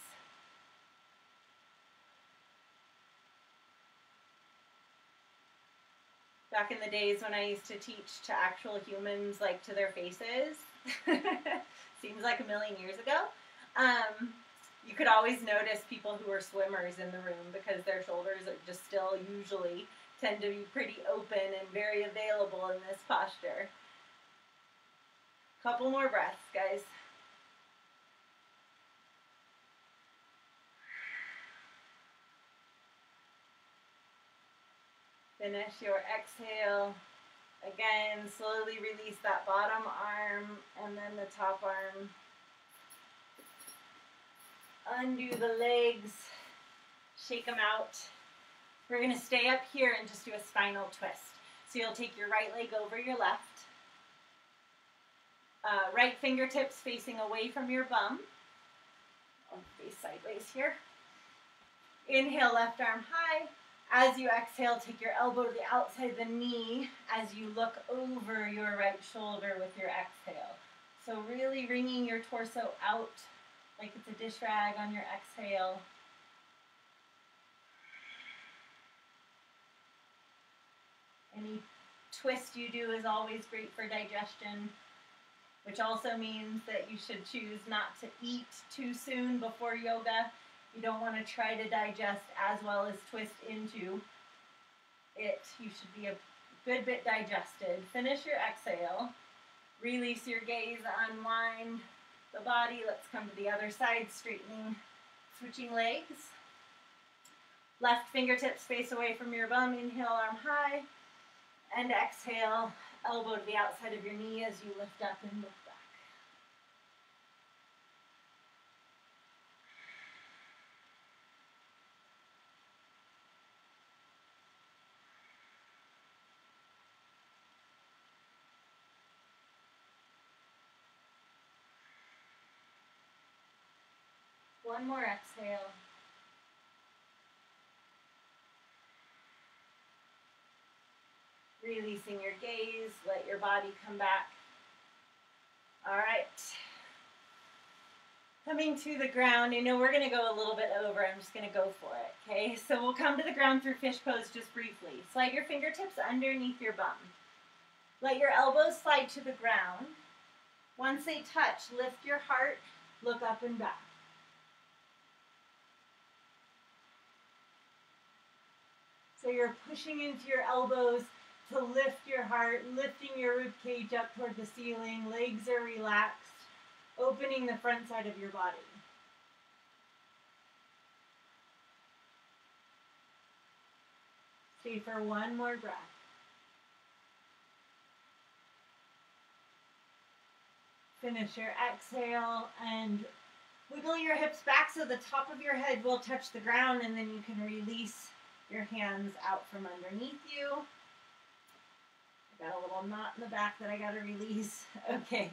Back in the days when I used to teach to actual humans, like to their faces, seems like a million years ago, you could always notice people who were swimmers in the room because their shoulders are just still usually tend to be pretty open and very available in this posture. Couple more breaths, guys. Finish your exhale. Again, slowly release that bottom arm and then the top arm. Undo the legs. Shake them out. We're going to stay up here and just do a spinal twist. So you'll take your right leg over your left. Right fingertips facing away from your bum. I'll face sideways here. Inhale, left arm high. As you exhale, take your elbow to the outside of the knee as you look over your right shoulder with your exhale. So really wringing your torso out like it's a dish rag on your exhale. Any twist you do is always great for digestion, which also means that you should choose not to eat too soon before yoga. You don't want to try to digest as well as twist into it. You should be a good bit digested. Finish your exhale. Release your gaze, unwind the body. Let's come to the other side, straightening, switching legs. Left fingertips face away from your bum. Inhale, arm high. And exhale, elbow to the outside of your knee as you lift up and look back. One more exhale. Releasing your gaze, let your body come back All right. Coming to the ground. I know we're going to go a little bit over. I'm just going to go for it. Okay, so we'll come to the ground through fish pose just briefly. Slide your fingertips underneath your bum. Let your elbows slide to the ground. Once they touch, lift your heart, look up and back. So you're pushing into your elbows to lift your heart, lifting your rib cage up toward the ceiling. Legs are relaxed, opening the front side of your body. Stay for one more breath. Finish your exhale and wiggle your hips back so the top of your head will touch the ground, and then you can release your hands out from underneath you. I got a little knot in the back that I got to release. Okay,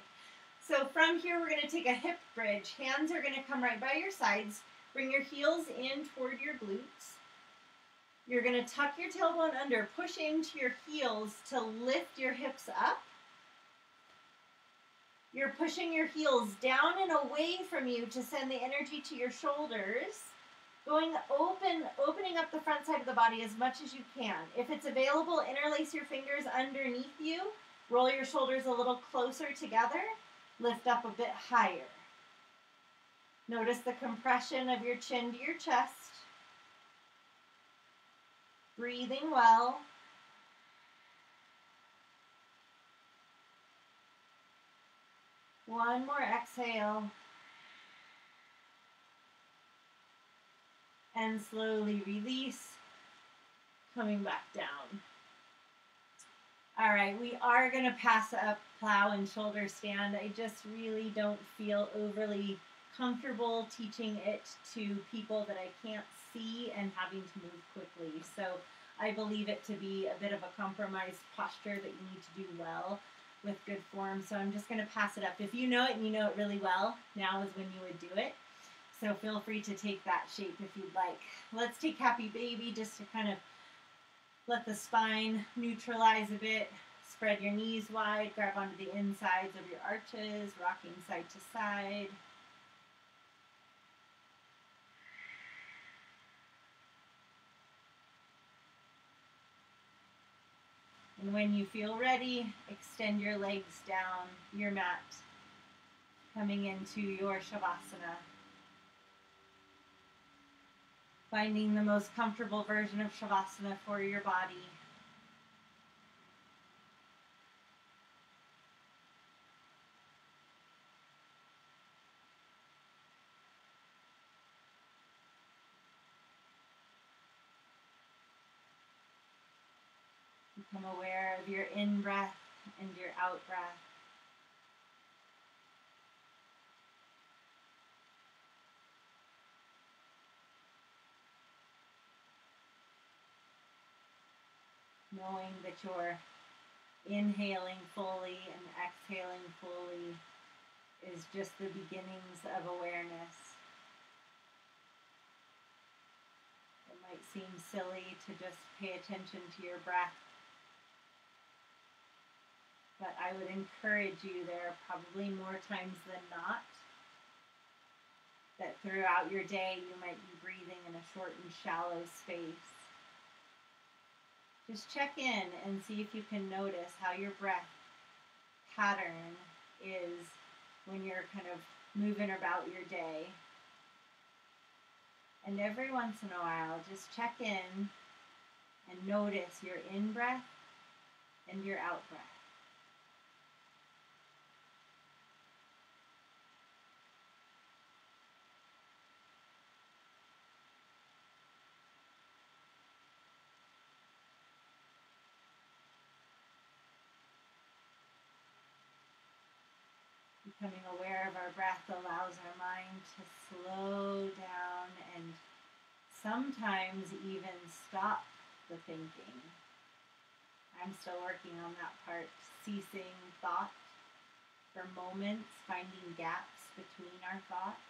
so from here we're going to take a hip bridge. Hands are going to come right by your sides. Bring your heels in toward your glutes. You're going to tuck your tailbone under, push into your heels to lift your hips up. You're pushing your heels down and away from you to send the energy to your shoulders. Opening up the front side of the body as much as you can. If it's available, interlace your fingers underneath you. Roll your shoulders a little closer together. Lift up a bit higher. Notice the compression of your chin to your chest. Breathing well. One more exhale. And slowly release, coming back down. All right, we are going to pass up plow and shoulder stand. I just really don't feel overly comfortable teaching it to people that I can't see and having to move quickly. So I believe it to be a bit of a compromised posture that you need to do well with good form. So I'm just going to pass it up. If you know it and you know it really well, now is when you would do it. So feel free to take that shape if you'd like. Let's take Happy Baby just to kind of let the spine neutralize a bit. Spread your knees wide, grab onto the insides of your arches, rocking side to side. And when you feel ready, extend your legs down your mat, coming into your Shavasana. Finding the most comfortable version of Shavasana for your body. Become aware of your in-breath and your out-breath. Knowing that you're inhaling fully and exhaling fully is just the beginnings of awareness. It might seem silly to just pay attention to your breath, but I would encourage you, there are probably more times than not that throughout your day you might be breathing in a short and shallow space. Just check in and see if you can notice how your breath pattern is when you're kind of moving about your day. And every once in a while, just check in and notice your in-breath and your out-breath. Becoming aware of our breath allows our mind to slow down and sometimes even stop the thinking. I'm still working on that part, ceasing thought for moments, finding gaps between our thoughts.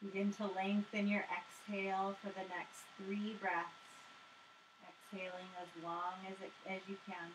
Begin to lengthen your exhale for the next 3 breaths. Exhaling as long as you can.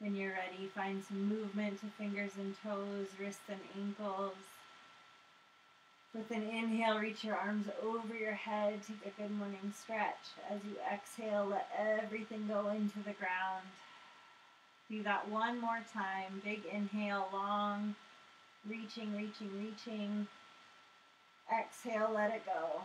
When you're ready, find some movement to fingers and toes, wrists and ankles. With an inhale, reach your arms over your head. Take a good morning stretch. As you exhale, let everything go into the ground. Do that one more time. Big inhale, long, reaching, reaching, reaching. Exhale, let it go.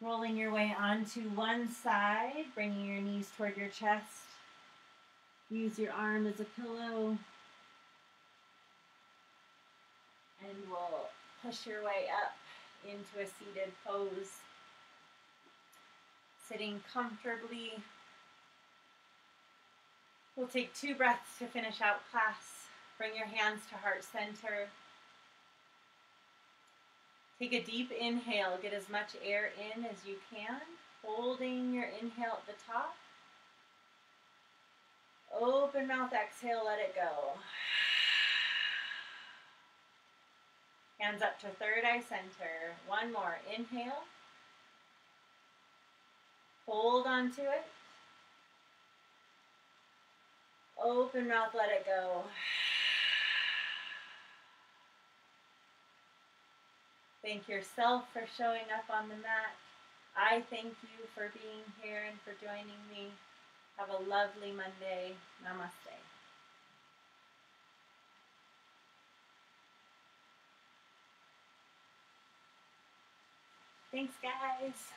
Rolling your way onto one side, bringing your knees toward your chest. Use your arm as a pillow. And we'll push your way up into a seated pose. Sitting comfortably. We'll take 2 breaths to finish out class. Bring your hands to heart center. Take a deep inhale. Get as much air in as you can. Holding your inhale at the top. Open mouth, exhale, let it go. Hands up to third eye center. One more. Inhale. Hold on to it. Open mouth, let it go. Thank yourself for showing up on the mat. I thank you for being here and for joining me. Have a lovely Monday. Namaste. Thanks, guys.